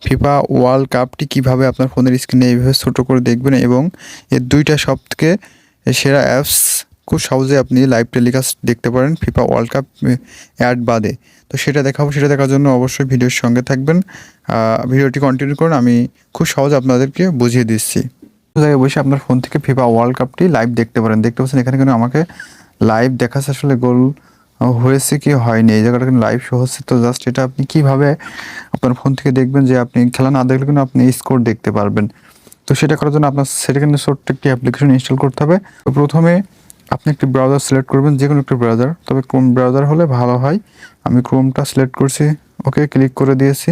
FIFA world কাপটি কীভাবে আপনার ফোনের স্ক্রিনে এইভাবে ছোটো করে দেখবেন এবং এর দুইটা সবথেকে সেরা অ্যাপস খুব সহজে আপনি লাইভ টেলিকাস্ট দেখতে পারেন ফিফা ওয়ার্ল্ড কাপ অ্যাড বাদে। তো সেটা দেখাবো, সেটা দেখার জন্য অবশ্যই ভিডিওর সঙ্গে থাকবেন। ভিডিওটি কন্টিনিউ করুন, আমি খুব সহজে আপনাদেরকে বুঝিয়ে দিচ্ছি। জায়গায় বসে আপনার ফোন থেকে ফিফা ওয়ার্ল্ড কাপটি লাইভ দেখতে পারেন। দেখতে পাচ্ছেন এখানে কিন্তু আমাকে লাইভ দেখাচ্ছে আসলে গোল হয়েছে কি হয়নি, এই জায়গাটা কিন্তু লাইভ শো হচ্ছে। তো জাস্ট এটা আপনি কীভাবে আপনার ফোন থেকে দেখবেন যে আপনি খেলা না দেখলে কিন্তু আপনি স্কোর দেখতে পারবেন। তো সেটা করার জন্য আপনার সেটা কিন্তু ছোট্ট একটি অ্যাপ্লিকেশন ইনস্টল করতে হবে। তো প্রথমে আপনি একটি ব্রাউজার সিলেক্ট করবেন, যে কোনো একটি ব্রাউজার, তবে ক্রোম ব্রাউজার হলে ভালো হয়। আমি ক্রোমটা সিলেক্ট করছি, ওকে ক্লিক করে দিয়েছি।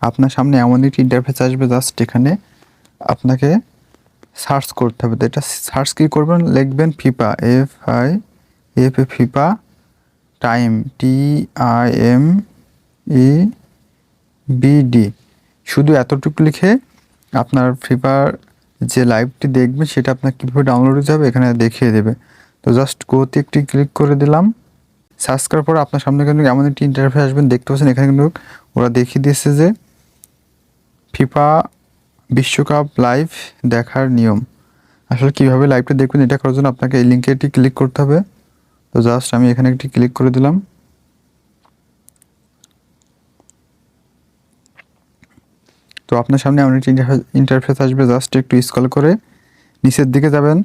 আপনার সামনে এমন একটি ইন্টারফেস আসবে, জাস্ট এখানে আপনাকে সার্চ করতে হবে। তো এটা সার্চ কী করবেন, লিখবেন ফিফা ফিফা টাইম TIMEBD, শুধু এতটুকু লিখে আপনার ফিফার যে লাইভটি দেখবেন সেটা আপনার কীভাবে ডাউনলোড হতে হবে এখানে দেখিয়ে দেবে। তো জাস্ট গোতে একটি ক্লিক করে দিলাম। সার্চ করার পর আপনার সামনে কিন্তু এমন একটি ইন্টারফেস আসবেন, দেখতে পাচ্ছেন এখানে কিন্তু ওরা দেখিয়ে দিয়েছে যে ফিফা বিশ্বকাপ লাইভ দেখার নিয়ম। আসলে কীভাবে লাইভটা দেখবেন এটা করার জন্য আপনাকে এই লিঙ্কে একটি ক্লিক করতে হবে। তো জাস্ট আমি এখানে একটি ক্লিক করে দিলাম। তো আপনার সামনে এমন একটি ইন্টারফেস আসবে, জাস্ট একটু স্ক্রল করে নিচের দিকে যাবেন,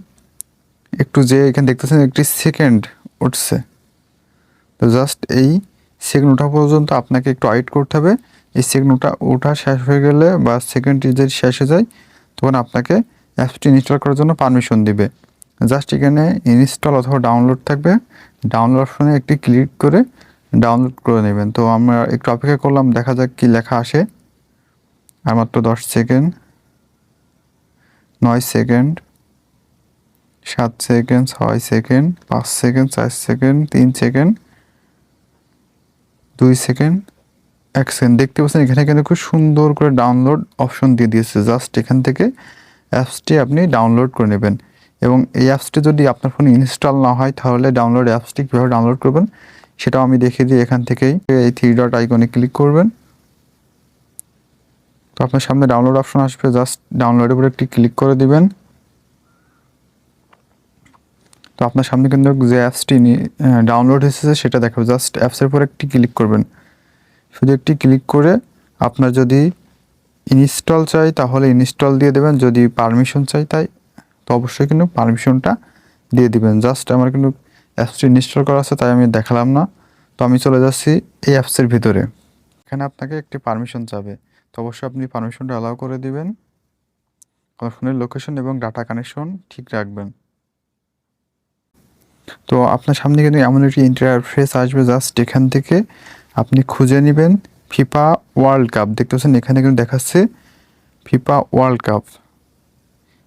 একটু যে এখানে দেখতেছেন একটি সেকেন্ড উঠছে। তো জাস্ট এই সেকেন্ড ওঠা পর্যন্ত আপনাকে একটু ওয়েট করতে হবে। এই সেকেন্ড ওঠা শেষ হয়ে গেলে বা সেকেন্ড যদি শেষ হয়ে যায় তখন আপনাকে অ্যাপসটি ইনস্টল করার জন্য পারমিশন দিবে। জাস্ট এখানে ইনস্টল অথবা ডাউনলোড থাকবে, ডাউনলোড অপশনে একটি ক্লিক করে ডাউনলোড করে নেবেন। তো আমরা একটু অপেক্ষা করলাম, দেখা যাক কী লেখা আসে। আর মাত্র 10 second, 9 second, 7 second, 6 second, 5 second, 4 second, 3 second, 2 second, 1 second. দেখতে পাচ্ছেন এখানে কিন্তু খুব সুন্দর করে ডাউনলোড অপশন দিয়ে দিয়েছে। জাস্ট এখান থেকে অ্যাপসটি আপনি ডাউনলোড করে নেবেন এবং এই অ্যাপসটি যদি আপনার ফোনে ইনস্টল না হয় তাহলে ডাউনলোড অ্যাপসটি কীভাবে ডাউনলোড করবেন সেটাও আমি দেখিয়ে দিই। এখান থেকেই এই 3 ডট আইকনে ক্লিক করবেন। তো আপনার সামনে ডাউনলোড অপশন আসবে, জাস্ট ডাউনলোডের উপরে একটি ক্লিক করে দিবেন। তো আপনার সামনে কিন্তু যে অ্যাপসটি ডাউনলোড হয়েছে সেটা দেখাবে। জাস্ট অ্যাপসের উপরে একটি ক্লিক করবেন, শুধু একটি ক্লিক করে আপনার যদি ইনস্টল চাই তাহলে ইনস্টল দিয়ে দেবেন, যদি পারমিশন চাই তাই তো অবশ্যই কিন্তু পারমিশনটা দিয়ে দিবেন। জাস্ট আমার কিন্তু অ্যাপসটি ইনস্টল করা আছে তাই আমি দেখালাম না। তো আমি চলে যাচ্ছি এই অ্যাপসের ভিতরে। এখানে আপনাকে একটি পারমিশন চাবে, তো অবশ্যই আপনি পারমিশনটা অ্যালাউ করে দিবেন। আপনার ফোনের লোকেশন এবং ডাটা কানেকশন ঠিক রাখবেন। তো আপনার সামনে কিন্তু এমন একটি ইন্টারফেস আসবে, জাস্ট এখান থেকে আপনি খুঁজে নেবেন ফিফা ওয়ার্ল্ড কাপ। দেখতে পাচ্ছেন এখানে কিন্তু দেখাচ্ছে ফিফা ওয়ার্ল্ড কাপ,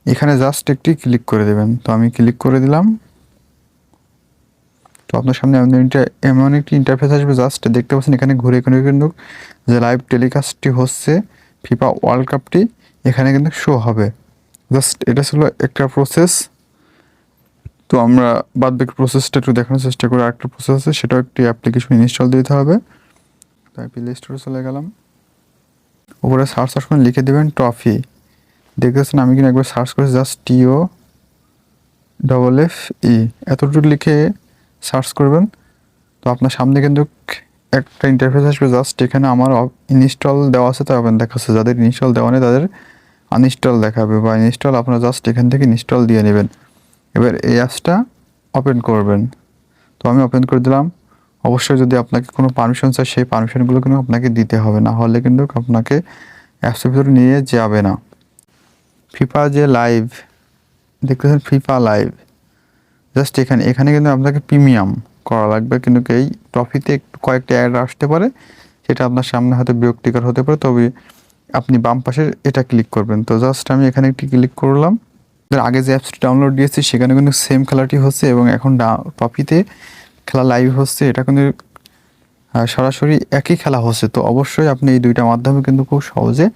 এখানে জাস্ট একটি ক্লিক করে দেবেন। তো আমি ক্লিক করে দিলাম। তো আপনার সামনে এমন একটি ইন্টারফেস আসবে, জাস্ট দেখতে পাচ্ছেন এখানে ঘুরে ঘুরে কিন্তু যে লাইভ টেলিকাস্টটি হচ্ছে ফিফা ওয়ার্ল্ড কাপটি এখানে কিন্তু শো হবে। জাস্ট এটা ছিল একটা প্রসেস। তো আমরা বাদবাকি প্রসেসটা একটু দেখানোর চেষ্টা করি। আরেকটা প্রসেস আছে, সেটাও একটি অ্যাপ্লিকেশন ইনস্টল দিতে হবে। তাই প্লে স্টোরে চলে গেলাম, উপরে সার্চ অপশন লিখে দেবেন ট্রফি। দেখতেছেন আমি কিন্তু একবার সার্চ করেছি, জাস্ট TOFFE এতটুকু লিখে সার্চ করবেন। তো আপনার সামনে কিন্তু একটা ইন্টারফেস আসবে, জাস্ট এখানে আমার ইনস্টল দেওয়া আছে তাই ওপেন দেখাচ্ছে। যাদের ইনস্টল দেওয়া নেই তাদের আনইনস্টল দেখাবে, বা ইনস্টল আপনারা জাস্ট এখান থেকে ইনস্টল দিয়ে নেবেন। এবার এই অ্যাপসটা ওপেন করবেন। তো আমি ওপেন করে দিলাম। অবশ্যই যদি আপনাকে কোনো পারমিশন চাই সেই পারমিশনগুলো কিন্তু আপনাকে দিতে হবে, না হলে কিন্তু আপনাকে অ্যাপসের ভিতরে নিয়ে যাবে না। ফিফা যে লাইভ দেখতেছেন, ফিফা লাইভ, জাস্ট এখানে কিন্তু আপনাকে প্রিমিয়াম করা লাগবে। কিন্তু এই ট্রফিতে একটু কয়েকটা অ্যাড আসতে পারে, সেটা আপনার সামনে হয়তো বিরক্তিকর হতে পারে, তবে আপনি বাম পাশের এটা ক্লিক করবেন। তো জাস্ট আমি এখানে একটি ক্লিক করলাম। আগে যে অ্যাপসটি ডাউনলোড দিয়েছি সেখানে কিন্তু সেম খেলাটি হচ্ছে এবং এখন ট্রফিতে খেলা লাইভ হচ্ছে, এটা কিন্তু সরাসরি একই খেলা হচ্ছে। তো অবশ্যই আপনি এই দুইটা মাধ্যমে কিন্তু খুব সহজে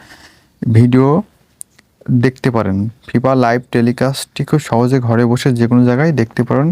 ভিডিও দেখতে পারেন। ফিফা লাইভ টেলিকাস্টটি খুব সহজে ঘরে বসে যে কোনো জায়গায় দেখতে পারেন।